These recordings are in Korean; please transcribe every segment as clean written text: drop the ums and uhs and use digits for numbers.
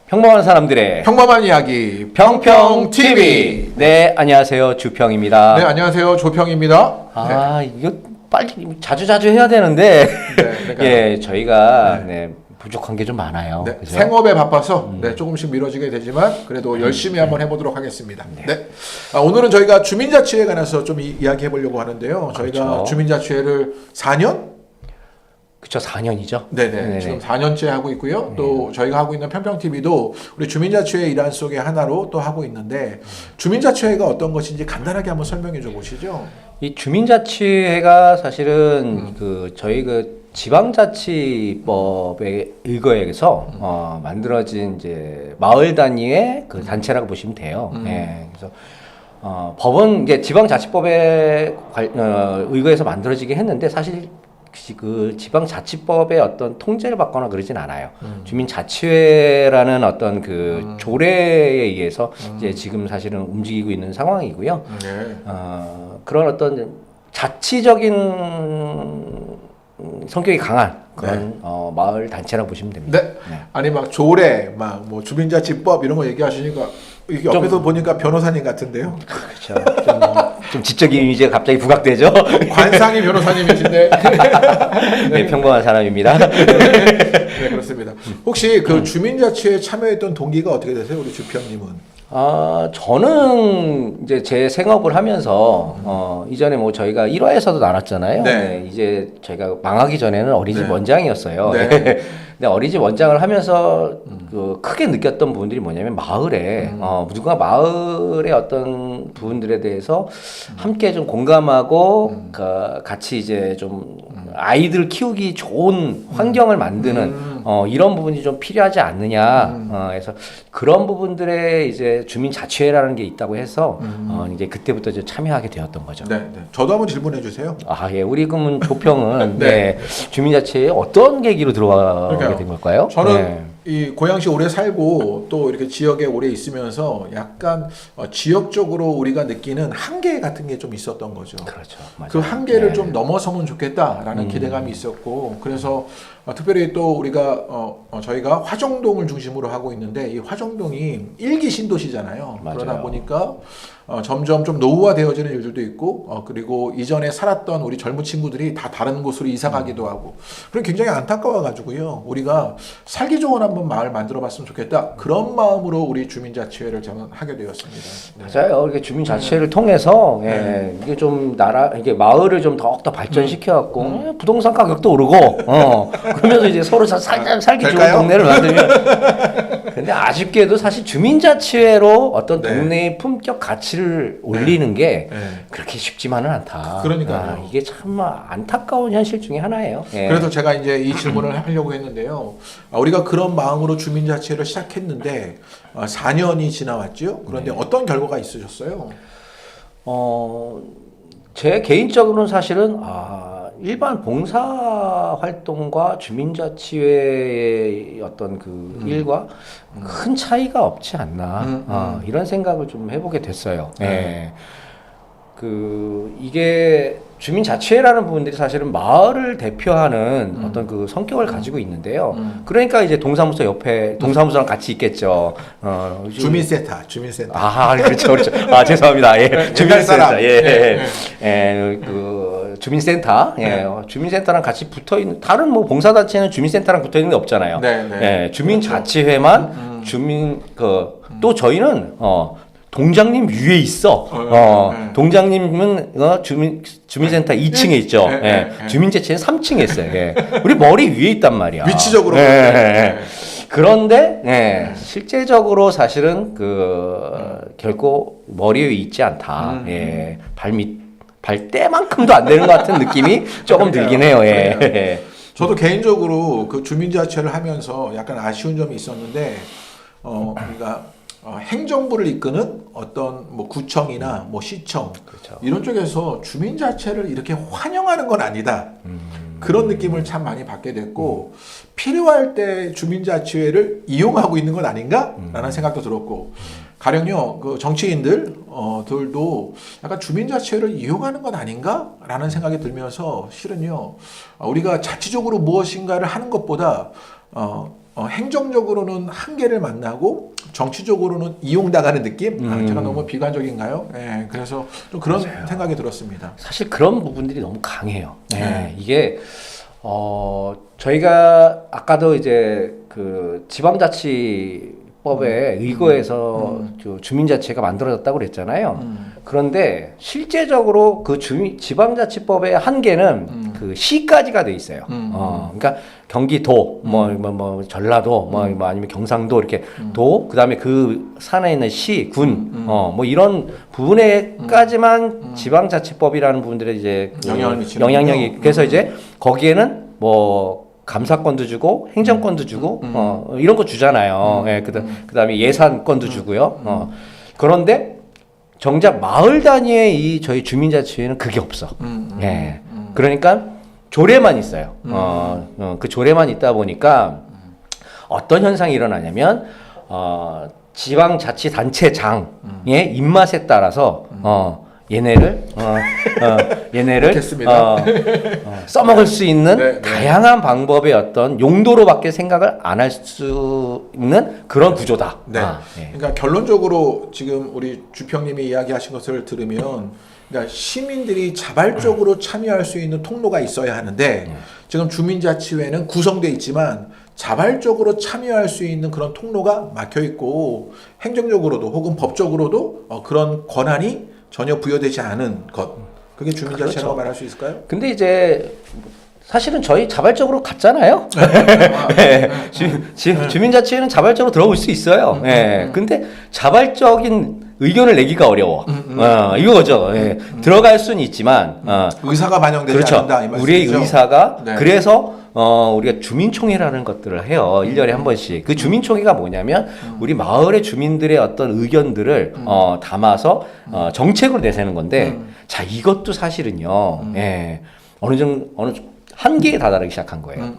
평범한 사람들의 평범한 이야기 평평TV. 네, 안녕하세요. 주평입니다. 네, 안녕하세요. 조평입니다. 아, 이거 빨리 자주자주 해야 되는데 그러니까요. 예, 저희가 부족한 게 좀 많아요. 네, 그죠? 생업에 바빠서 조금씩 미뤄지게 되지만 그래도 열심히 한번 해보도록 하겠습니다. 네. 오늘은 저희가 주민자치회에 관해서 좀 이야기해 보려고 하는데요. 저희가 그렇죠. 주민자치회를 4년? 그쵸, 4년이죠. 네네. 지금 4년째 하고 있고요. 또 저희가 하고 있는 평평TV도 우리 주민자치회 일환 속의 하나로 또 하고 있는데 주민자치회가 어떤 것인지 간단하게 한번 설명해 줘 보시죠. 이 주민자치회가 사실은 저희 지방자치법에 의거해서 만들어진 이제 마을 단위의 그 단체라고 보시면 돼요. 예, 그래서 법은 이제 지방자치법에 의거해서 만들어지긴 했는데 사실 그 지방자치법의 어떤 통제를 받거나 그러진 않아요. 주민자치회라는 어떤 그 조례에 의해서 이제 지금 사실은 움직이고 있는 상황이고요. 네. 그런 어떤 자치적인 성격이 강한 그런 마을 단체라고 보시면 됩니다. 네. 아니 막 조례, 막 뭐 주민자치법 이런 거 얘기하시니까 이게 옆에서 보니까 변호사님 같은데요. 그렇죠. 좀 지적인 이미지가 갑자기 부각되죠. 관상이 변호사님이신데. 네, 평범한 사람입니다. 네, 그렇습니다. 혹시 그 주민자치회에 참여했던 동기가 어떻게 되세요, 우리 주평님은? 저는 이제 제 생업을 하면서 이전에 뭐 저희가 1화에서도 나눴잖아요. 네. 이제 저희가 망하기 전에는 어린이집 네. 원장이었어요. 네. 근데 어린이집 원장을 하면서 그 크게 느꼈던 부분들이 뭐냐면 마을에 누군가 마을의 어떤 부분들에 대해서 함께 좀 공감하고 같이 이제 좀 아이들 키우기 좋은 환경을 만드는 이런 부분이 좀 필요하지 않느냐. 그래서 그런 부분들에 이제 주민자치회라는 게 있다고 해서 이제 그때부터 이제 참여하게 되었던 거죠. 네, 네. 저도 한번 질문해 주세요. 예. 우리 그러면 조평은 네. 주민자치회에 어떤 계기로 들어가게 된 걸까요? 저는 네. 이 고양시 오래 살고 또 이렇게 지역에 오래 있으면서 약간 지역적으로 우리가 느끼는 한계 같은 게 좀 있었던 거죠. 그렇죠. 맞아요. 그 한계를 네. 좀 넘어서면 좋겠다라는 기대감이 있었고 그래서 특별히 또 우리가 저희가 화정동을 중심으로 하고 있는데 이 화정동이 일기 신도시잖아요. 맞아요. 그러다 보니까 점점 좀 노후화되어지는 일들도 있고 그리고 이전에 살았던 우리 젊은 친구들이 다 다른 곳으로 이사 가기도 하고 그럼 굉장히 안타까워 가지고요. 우리가 살기 좋은 한번 마을 만들어 봤으면 좋겠다. 그런 마음으로 우리 주민자치회를 저는 하게 되었습니다. 네. 맞아요. 이렇게 주민자치회를 통해서 이게 좀 이게 마을을 좀 더욱더 발전시켜 갖고 부동산 가격도 오르고 그러면서 이제 서로 살기 좋은 될까요? 동네를 만들면 근데 아쉽게도 사실 주민자치회로 어떤 동네의 품격 가치를 올리는 게 그렇게 쉽지만은 않다. 그러니까요. 이게 참 안타까운 현실 중에 하나예요. 예. 그래서 제가 이제 이 질문을 하려고 했는데요. 우리가 그런 마음으로 주민자치회를 시작했는데 4년이 지나왔죠. 그런데 어떤 결과가 있으셨어요? 제 개인적으로는 사실은 일반 봉사 활동과 주민자치회의 어떤 그 일과 큰 차이가 없지 않나 이런 생각을 좀 해보게 됐어요. 예. 이게 주민자치회라는 부분들이 사실은 마을을 대표하는 어떤 그 성격을 가지고 있는데요. 그러니까 이제 동사무소 옆에 동사무소랑 같이 있겠죠. 주민센터. 그렇죠, 그렇죠. 죄송합니다. 예, 주민센터. 주민센터. 주민센터랑 같이 붙어 있는 다른 뭐 봉사단체는 주민센터랑 붙어 있는 게 없잖아요. 주민자치회만 또 저희는 동장님 위에 있어. 동장님은 주민센터 2층에 있죠. 주민자치회는 3층에 있어요. 우리 머리 위에 있단 말이야. 위치적으로. 그런데 실제적으로 사실은 결코 머리 위에 있지 않다. 발대만큼도 안 되는 것 같은 느낌이 조금 들긴 해요. 저도 개인적으로 그 주민자치회를 하면서 약간 아쉬운 점이 있었는데, 우리가 행정부를 이끄는 어떤 뭐 구청이나 뭐 시청 그렇죠. 이런 쪽에서 주민자치회를 이렇게 환영하는 건 아니다. 그런 느낌을 참 많이 받게 됐고 필요할 때 주민자치회를 이용하고 있는 건 아닌가라는 생각도 들었고 가령요 그 정치인들들도 약간 주민자치회를 이용하는 건 아닌가라는 생각이 들면서 실은요 우리가 자치적으로 무엇인가를 하는 것보다 행정적으로는 한계를 만나고 정치적으로는 이용당하는 느낌? 제가 너무 비관적인가요? 예, 그래서 좀 그런 맞아요. 생각이 들었습니다. 사실 그런 부분들이 너무 강해요. 이게 저희가 아까도 이제 그 지방자치법에 의거해서 주민자치가 만들어졌다고 그랬잖아요. 그런데 실제적으로 그 지방자치법의 한계는 그 시까지가 돼 있어요. 그러니까 경기도, 뭐 전라도, 뭐 아니면 경상도 이렇게 도, 그다음에 그 산에 있는 시, 군, 뭐 이런 부분에까지만 지방자치법이라는 부분들에 이제 그 영향을 미치는 영향력이 그래서 이제 거기에는 뭐 감사권도 주고 행정권도 주고 이런 거 주잖아요. 예, 그다음에 예산권도 주고요. 그런데 정작 마을 단위의 이 저희 주민자치회는 그게 없어. 예. 그러니까 조례만 있어요. 그 조례만 있다 보니까 어떤 현상이 일어나냐면 지방자치단체장의 입맛에 따라서 얘네를 알겠습니다. 써먹을 수 있는 네, 네. 다양한 방법의 어떤 용도로밖에 생각을 안 할 수 있는 그런 구조다. 네. 예. 그러니까 결론적으로 지금 우리 주평님이 이야기하신 것을 들으면 그러니까 시민들이 자발적으로 참여할 수 있는 통로가 있어야 하는데 지금 주민자치회는 구성돼 있지만 자발적으로 참여할 수 있는 그런 통로가 막혀 있고 행정적으로도 혹은 법적으로도 그런 권한이 전혀 부여되지 않은 것. 그게 주민자치라고 그렇죠. 말할 수 있을까요? 근데 이제 사실은 저희 자발적으로 갔잖아요. 주민자치회는 자발적으로 들어올 수 있어요. 근데 자발적인 의견을 내기가 어려워. 이거죠. 들어갈 수는 있지만, 의사가 반영되지 그렇죠. 않는다 이 말씀이죠. 우리의 의사가 네. 그래서 우리가 주민총회라는 것들을 해요. 1년에 한 번씩. 그 주민총회가 뭐냐면 우리 마을의 주민들의 어떤 의견들을 담아서 정책으로 내세는 건데 자, 이것도 사실은요. 어느 한계에 다다르기 시작한 거예요.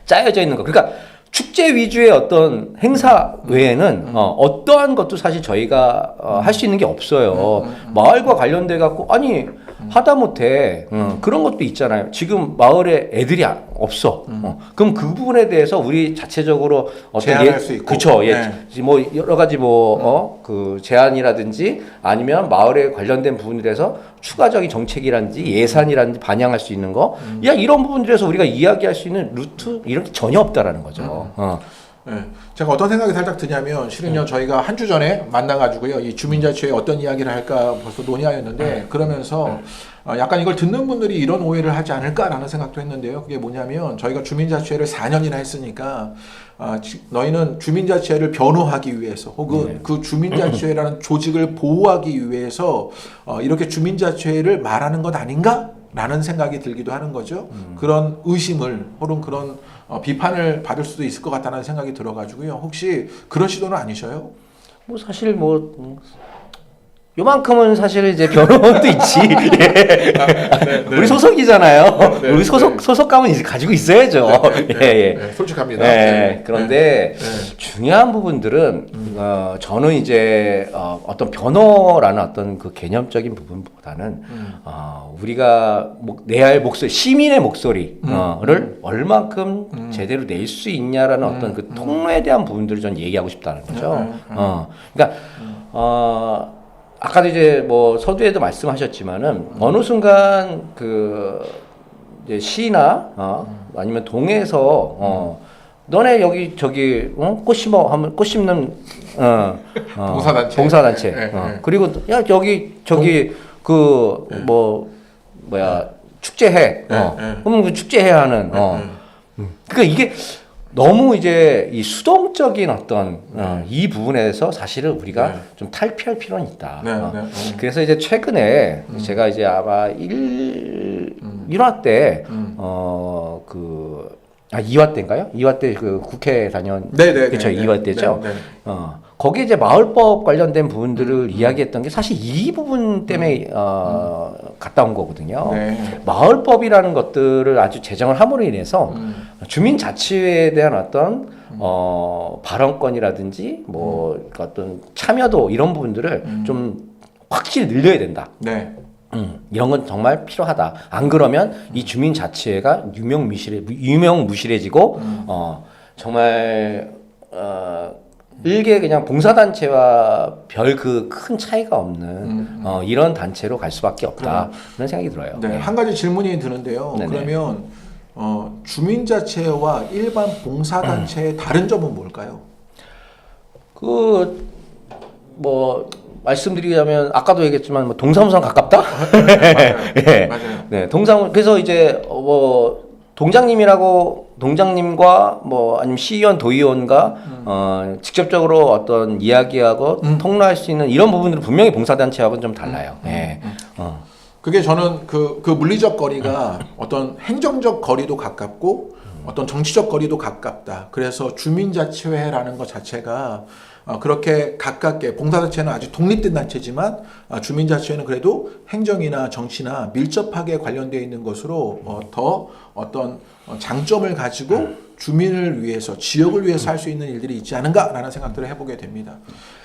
짜여져 있는 거. 그러니까 축제 위주의 어떤 행사 외에는 어떠한 것도 사실 저희가 할 수 있는 게 없어요. 마을과 관련돼 갖고 아니 하다못해 그런 것도 있잖아요. 지금 마을에 애들이 없어. 그럼 그 부분에 대해서 우리 자체적으로 제한할 수 있고. 그렇죠. 네. 뭐 여러 가지 그 제안이라든지 아니면 마을에 관련된 부분들에서 추가적인 정책이라든지 예산이라든지 반영할 수 있는 거, 야 이런 부분들에서 우리가 이야기할 수 있는 루트 이런 게 전혀 없다라는 거죠. 네. 제가 어떤 생각이 살짝 드냐면 실은요 저희가 한 주 전에 만나가지고요 이 주민자치회 어떤 이야기를 할까 벌써 논의하였는데 그러면서 약간 이걸 듣는 분들이 이런 오해를 하지 않을까라는 생각도 했는데요. 그게 뭐냐면 저희가 주민자치회를 4년이나 했으니까 너희는 주민자치회를 변호하기 위해서 혹은 그 주민자치회라는 조직을 보호하기 위해서 이렇게 주민자치회를 말하는 것 아닌가? 라는 생각이 들기도 하는 거죠. 그런 의심을 혹은 그런 비판을 받을 수도 있을 것 같다는 생각이 들어가지고요. 혹시 그런 시도는 아니셔요? 뭐 사실 요만큼은 사실 이제 변호도 있지. 우리 소속이잖아요. 우리 소속감은 이제 가지고 있어야죠. 솔직합니다. 그런데 중요한 부분들은 저는 이제 어떤 변호라는 어떤 그 개념적인 부분보다는 우리가 내야 할 목소리, 시민의 목소리를 얼만큼 제대로 낼 수 있냐라는 어떤 그 통로에 대한 부분들을 전 얘기하고 싶다는 거죠. 그러니까 아까도 이제 서두에도 말씀하셨지만은 어느 순간 이제 시나 아니면 동에서 너네 여기 저기 꽃 심어 하면 꽃 심는 봉사단체 그리고 야 여기 저기 축제해 그럼 그 축제해야 하는 그러니까 이게 너무 이제 이 수동적인 어떤 이 부분에서 사실은 우리가 좀 탈피할 필요는 있다. 그래서 이제 최근에 제가 이제 아마 1화 때 2화 때인가요? 2화 때 그 국회 그렇죠. 2화 때죠. 거기에 이제 마을법 관련된 부분들을 이야기했던 게 사실 이 부분 때문에 갔다 온 거거든요. 마을법이라는 것들을 아주 제정을 함으로 인해서 주민자치회에 대한 어떤 발언권이라든지 어떤 참여도 이런 부분들을 좀 확실히 늘려야 된다. 이런 건 정말 필요하다. 안 그러면 이 주민자치회가 유명무실해지고 정말 일개 그냥 봉사단체와 별 그 큰 차이가 없는 이런 단체로 갈 수밖에 없다 그런 생각이 들어요. 네, 네. 한 가지 질문이 드는데요. 네네. 그러면 주민자체와 일반 봉사단체의 다른 점은 뭘까요? 그 뭐 말씀드리자면 아까도 얘기했지만 뭐 동사무소랑 가깝다. 맞아요. 예. 맞아요. 네, 그래서 이제 뭐 동장님과 뭐 아니면 시의원, 도의원과 직접적으로 어떤 이야기하고 통로할 수 있는 이런 부분들은 분명히 봉사단체하고는 좀 달라요. 예. 그게 저는 그 물리적 거리가 어떤 행정적 거리도 가깝고 어떤 정치적 거리도 가깝다. 그래서 주민자치회라는 것 자체가 그렇게 가깝게 봉사단체는 아주 독립된 단체지만 주민자치회는 그래도 행정이나 정치나 밀접하게 관련되어 있는 것으로 더 어떤 장점을 가지고 주민을 위해서 지역을 위해서 할 수 있는 일들이 있지 않은가라는 생각들을 해보게 됩니다.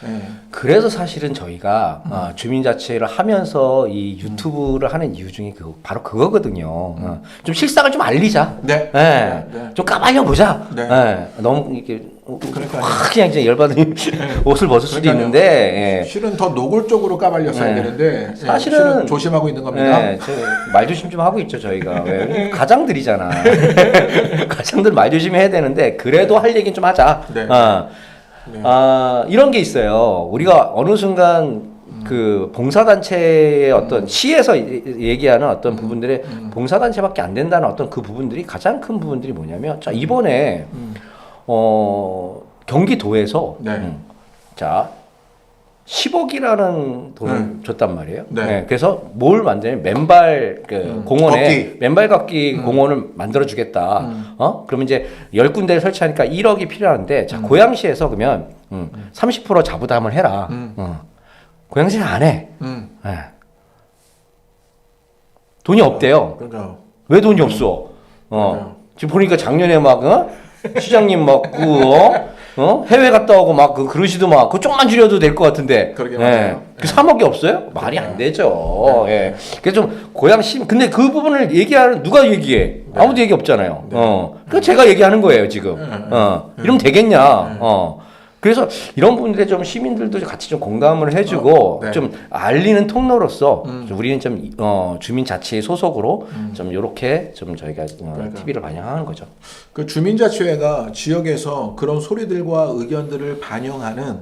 네. 그래서 사실은 저희가 주민자치회를 하면서 이 유튜브를 하는 이유 중에 바로 그거거든요. 좀 실상을 좀 알리자. 네. 네. 네. 좀 까발려 보자. 네. 네. 너무 이렇게 그러니까요. 확 그냥 이제 열받은 옷을 벗을 수도 그러니까요. 있는데. 예. 실은 더 노골적으로 까발렸어야 네. 되는데 사실은 실은 조심하고 있는 겁니다. 네, 말 조심 좀 하고 있죠 저희가. 왜? 가장들이잖아. 가장들 말 조심해야 되는데 그래도 할 얘기는 좀 하자. 네. 네. 이런 게 있어요. 우리가 어느 순간 그 봉사단체의 어떤 시에서 얘기하는 어떤 부분들의 봉사단체밖에 안 된다는 어떤 그 부분들이 가장 큰 부분들이 뭐냐면 자 이번에 경기도에서 네. 자 10억이라는 돈을 줬단 말이에요. 네. 네, 그래서 뭘 만드냐면 맨발 공원에 걷기. 맨발 걷기 공원을 만들어 주겠다. 그러면 이제 10군데를 설치하니까 1억이 필요한데 자 고양시에서 그러면 30% 자부담을 해라. 고양시는 안 해. 네. 돈이 없대요. 그러니까 왜 돈이 없어? 맞아요. 지금 보니까 작년에 막 시장님 막 해외 갔다 오고 막 그러시도 막 그거 좀만 줄여도 될 것 같은데. 그러게 말이에요. 그 3억이 없어요? 말이 안 되죠. 예. 그래서 좀 고양시 근데 그 부분을 얘기하는 누가 얘기해? 아무도 얘기 없잖아요. 그러니까 제가 얘기하는 거예요 지금. 이러면 되겠냐? 그래서 이런 부분들에 좀 시민들도 같이 좀 공감을 해주고 네. 좀 알리는 통로로서 우리는 좀 주민자치의 소속으로 좀 이렇게 좀 저희가 TV를 반영하는 거죠. 그 주민자치회가 지역에서 그런 소리들과 의견들을 반영하는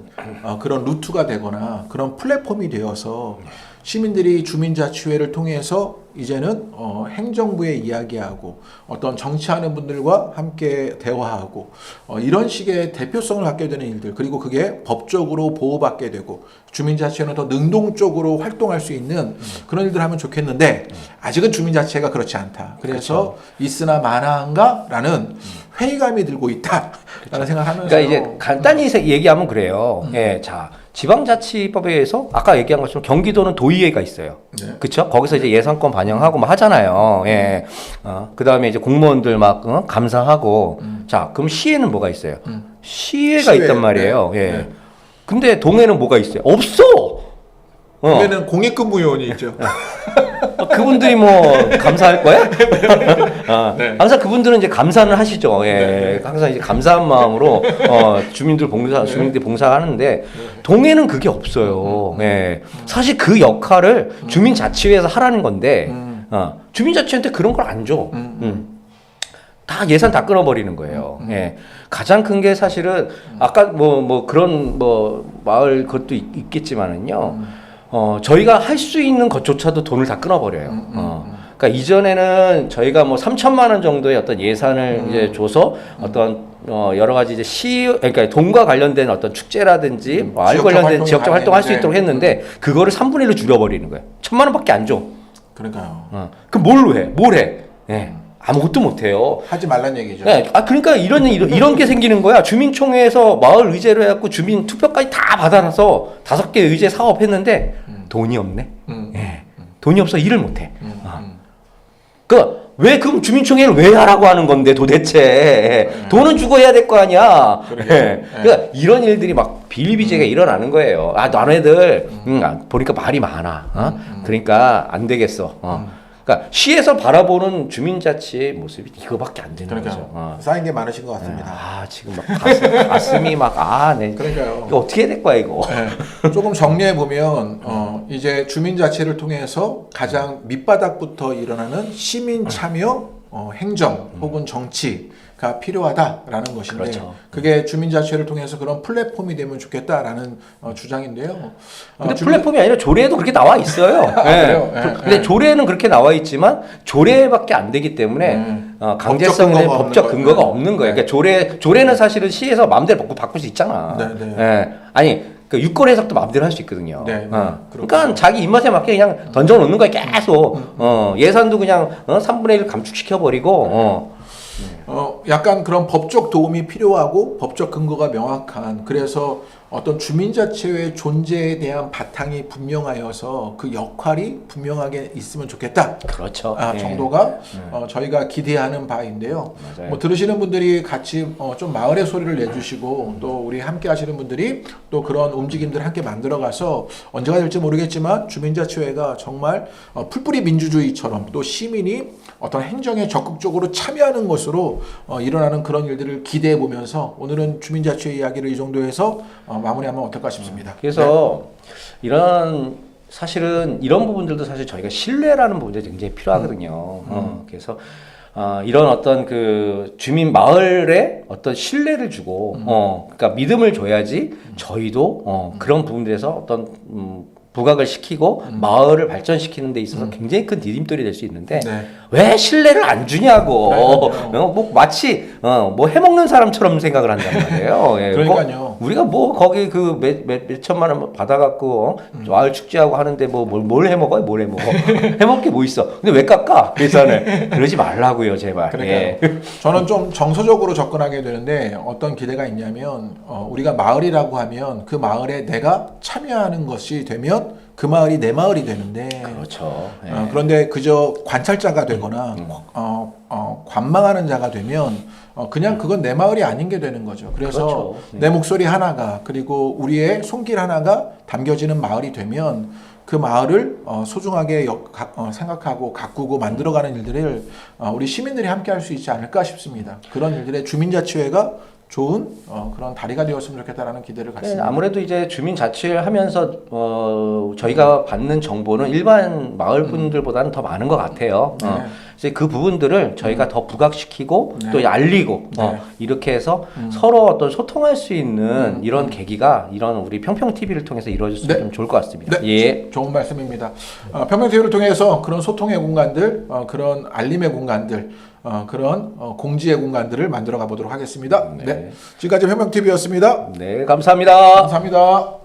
그런 루트가 되거나 그런 플랫폼이 되어서 시민들이 주민자치회를 통해서 이제는 행정부에 이야기하고 어떤 정치하는 분들과 함께 대화하고 이런 식의 대표성을 갖게 되는 일들 그리고 그게 법적으로 보호받게 되고 주민자치회는 더 능동적으로 활동할 수 있는 그런 일들을 하면 좋겠는데 아직은 주민자치회가 그렇지 않다. 그래서 있으나 마나한가라는 회의감이 들고 있다라는 생각하면서 그러니까 이제 간단히 얘기하면 그래요. 예, 자 지방자치법에 의해서 아까 얘기한 것처럼 경기도는 도의회가 있어요. 네. 그렇죠? 거기서 이제 예산권 반영하고 막 하잖아요. 예. 그다음에 이제 공무원들 막 감사하고 자, 그럼 시에는 뭐가 있어요? 시회가 시회, 있단 말이에요. 네. 예. 네. 근데 동해는 뭐가 있어요? 없어. 그러면은 공익근무요원이 있죠. 그분들이 뭐 감사할 거야? 네. 항상 그분들은 이제 감사는 하시죠. 예. 네. 항상 이제 감사한 마음으로 주민들 봉사하는데 동해는 그게 없어요. 예. 사실 그 역할을 주민자치회에서 하라는 건데 주민자치회한테 그런 걸 안 줘. 다 예산 다 끊어버리는 거예요. 예. 가장 큰 게 사실은 아까 뭐 그런 뭐 마을 것도 있겠지만은요. 저희가 할 수 있는 것조차도 돈을 다 끊어버려요. 그러니까 이전에는 저희가 뭐 3천만 원 정도의 어떤 예산을 이제 줘서 어떤 여러 가지 이제 그러니까 돈과 관련된 어떤 축제라든지 뭐 알 관련된 지역적 활동할 수 있도록 했는데 그거를 3분의 1로 줄여버리는 거예요. 1,000만 원밖에 안 줘. 그러니까요. 그럼 뭘로 해? 뭘 해? 예. 아무것도 못 해요. 하지 말란 얘기죠. 네, 그러니까 이런 게 생기는 거야. 주민총회에서 마을 의제로 해갖고 주민 투표까지 다 받아놔서 5개 의제 사업했는데 돈이 없네. 예. 돈이 없어 일을 못 해. 그럼 주민총회를 왜 하라고 하는 건데 도대체 돈은 주고 해야 될 거 아니야. 예. 그러니까 이런 일들이 막 비일비재가 일어나는 거예요. 너네들 보니까 말이 많아. 그러니까 안 되겠어. 그러니까 시에서 바라보는 주민자치의 모습이 이거밖에 안 되는 거죠. 그러니까 쌓인 게 많으신 것 같습니다. 아 지금 막 가슴이 막 네. 그러니까요. 이거 어떻게 해야 될 거야 이거. 네. 조금 정리해 보면 이제 주민자치를 통해서 가장 밑바닥부터 일어나는 시민 참여, 행정 혹은 정치가 필요하다라는 것인데 그렇죠. 그게 주민자치를 통해서 그런 플랫폼이 되면 좋겠다라는 주장인데요. 근데 플랫폼이 아니라 조례에도 그렇게 나와 있어요. 그래요? 네. 근데 조례는 그렇게 나와 있지만 조례밖에 안 되기 때문에 강제성에 법적 근거가 없는 거예요. 그러니까 조례는 사실은 시에서 마음대로 바꿀 수 있잖아. 아니 그 유권 해석도 마음대로 할 수 있거든요. 그러니까 자기 입맛에 맞게 그냥 던져놓는 거야 계속. 예산도 그냥 3분의 1 감축시켜 버리고. 약간 그런 법적 도움이 필요하고 법적 근거가 명확한 그래서 어떤 주민자치의 존재에 대한 바탕이 분명하여서 그 역할이 분명하게 있으면 좋겠다. 그렇죠. 정도가 저희가 기대하는 바인데요. 뭐 들으시는 분들이 같이 좀 마을의 소리를 내주시고 또 우리 함께 하시는 분들이 또 그런 움직임들을 함께 만들어가서 언제가 될지 모르겠지만 주민자치회가 정말 풀뿌리 민주주의처럼 또 시민이 어떤 행정에 적극적으로 참여하는 것으로 일어나는 그런 일들을 기대해 보면서 오늘은 주민자치회 이야기를 이 정도 해서 마무리하면 어떨까 싶습니다. 그래서 사실은 이런 부분들도 사실 저희가 신뢰라는 부분이 굉장히 필요하거든요. 그래서 이런 어떤 그 주민 마을에 어떤 신뢰를 주고 그러니까 믿음을 줘야지 저희도 그런 부분들에서 어떤 부각을 시키고 마을을 발전시키는 데 있어서 굉장히 큰 디딤돌이 될 수 있는데 왜 신뢰를 안 주냐고 뭐 마치 뭐 해먹는 사람처럼 생각을 한단 말이에요. 그러니까요. 우리가 뭐 거기 그 몇 천만 원 받아갖고 마을 축제하고 하는데 뭐 뭘 해먹어요? 뭘 해먹어? 해먹을 게 뭐 있어? 근데 왜 깎아? 예산을 그러지 말라고요, 제발. 그러니까요. 저는 좀 정서적으로 접근하게 되는데 어떤 기대가 있냐면 우리가 마을이라고 하면 그 마을에 내가 참여하는 것이 되면 그 마을이 내 마을이 되는데 그렇죠. 그런데 그저 관찰자가 되거나 관망하는 자가 되면 그냥 그건 내 마을이 아닌 게 되는 거죠. 그래서 그렇죠. 내 목소리 하나가 그리고 우리의 손길 하나가 담겨지는 마을이 되면 그 마을을 소중하게 생각하고 가꾸고 만들어가는 일들을 우리 시민들이 함께 할 수 있지 않을까 싶습니다. 그런 일들의 주민자치회가 좋은 그런 다리가 되었으면 좋겠다라는 기대를 갖습니다. 아무래도 이제 주민자치를 하면서 저희가 받는 정보는 일반 마을 분들보다는 더 많은 것 같아요. 그래서 그 부분들을 저희가 더 부각시키고 또 알리고 이렇게 해서 서로 어떤 소통할 수 있는 이런 계기가 이런 우리 평평 TV를 통해서 이루어졌으면 좀 좋을 것 같습니다. 좋은 말씀입니다. 평평 TV를 통해서 그런 소통의 공간들, 그런 알림의 공간들, 그런 공지의 공간들을 만들어 가보도록 하겠습니다. 지금까지 평평 TV였습니다. 네, 감사합니다. 감사합니다.